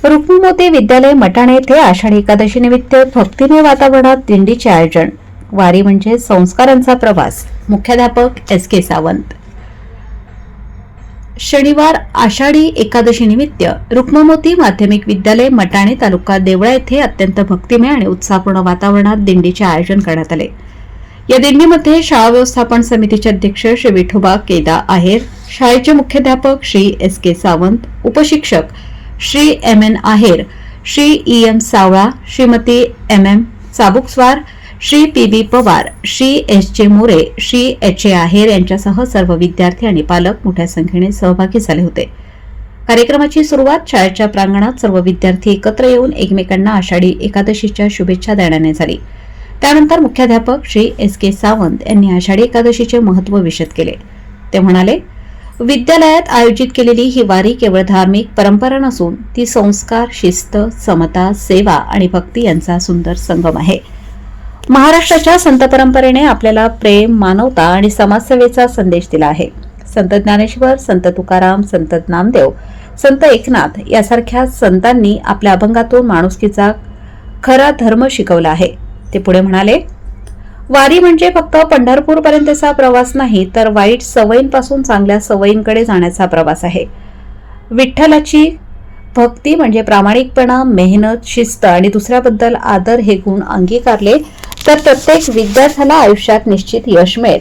रुक्मिणीमोती विद्यालय मटाणे येथे आषाढी एकादशी निमित्त भक्तिमय वातावरणात दिंडीचे आयोजन। वारी म्हणजे संस्कारांचा प्रवास। मुख्याध्यापक एस.के. सावंत। शनिवार आषाढी एकादशी निमित्त रुक्मिणीमोती माध्यमिक विद्यालय मटाणे तालुका देवळा येथे अत्यंत भक्तिमय आणि उत्साहपूर्ण वातावरणात दिंडीचे आयोजन करण्यात आले। या दिंडीमध्ये शाळा व्यवस्थापन समितीचे अध्यक्ष श्री विठोबा केदा आहेर, शाळेचे मुख्याध्यापक श्री एस.के. सावंत, उपशिक्षक Shri M N. Aher, Shri E M. Sawla, Shrimati M M. Chabukswar, Shri P B. Pawar, Shri S J. More, Shri H A. Aher यांच्यासह सर्व विद्यार्थी आणि पालक मोठ्या संख्येने सहभागी झाले होते। कार्यक्रमाची सुरुवात शाळेच्या प्रांगणात सर्व विद्यार्थी एकत्र येऊन एकमेकांना आषाढी एकादशीच्या शुभेच्छा देण्याने झाली। त्यानंतर मुख्याध्यापक श्री एस.के. सावंत यांनी आषाढी एकादशीचे महत्त्व विशद केले। ते म्हणाले, विद्यालयात आयोजित केलेली ही वारी केवळ धार्मिक परंपरा नसून ती संस्कार, शिस्त, समता, सेवा आणि भक्ती यांचा सुंदर संगम आहे। महाराष्ट्राच्या संत परंपरेने आपल्याला प्रेम, मानवता आणि समाजसेवेचा संदेश दिला आहे। संत ज्ञानेश्वर, संत तुकाराम, संत नामदेव, संत एकनाथ यासारख्या संतांनी आपल्या अभंगातून माणुसकीचा खरा धर्म शिकवला आहे। ते पुढे म्हणाले, वारी म्हणजे फक्त पंढरपूर पर्यंतचा प्रवास नाही, तर वाईट सवयींपासून चांगल्या सवयींकडे जाण्याचा प्रवास आहे। विठ्ठलाची भक्ती म्हणजे प्रामाणिकपणा, मेहनत, शिस्त आणि दुसऱ्याबद्दल आदर हे गुण अंगीकारले तर प्रत्येक विद्यार्थ्याला आयुष्यात निश्चित यश मिळेल।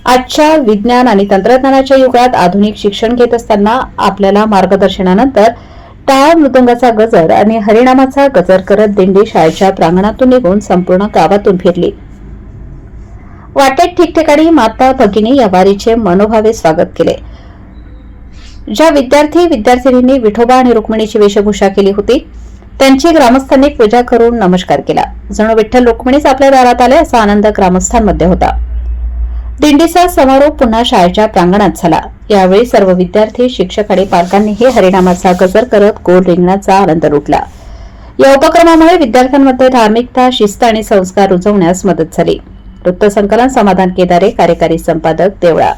आजच्या विज्ञान आणि तंत्रज्ञानाच्या युगात आधुनिक शिक्षण घेत असताना आपल्याला मार्गदर्शनानंतर टाळ मृदंगाचा गजर आणि हरिनामाचा गजर करत दिंडी शाळेच्या प्रांगणातून निघून संपूर्ण गावातून फिरली। वाटेत ठिकठिकाणी माता भगिनी या वारीचे मनोभावे स्वागत केले। ज्या विद्यार्थिनींनी विठोबा आणि रुक्मिणीची वेशभूषा केली होती त्यांची ग्रामस्थांनी पूजा करून नमस्कार केला। जणू विठ्ठल रुक्मिणीच आपल्या दारात आले असा आनंद ग्रामस्थांमध्ये होता। दिंडीचा समारोप पुन्हा शाळेच्या प्रांगणात झाला। यावेळी सर्व विद्यार्थी, शिक्षक आणि पालकांनीही हरिनामाचा गजर करत गोल रिंगणाचा आनंद लुटला। या उपक्रमामुळे विद्यार्थ्यांमध्ये धार्मिकता, शिस्त आणि संस्कार रुजवण्यास मदत झाली। वृत्तसंकलन समाधान केदारे, कार्यकारी संपादक, देवळा।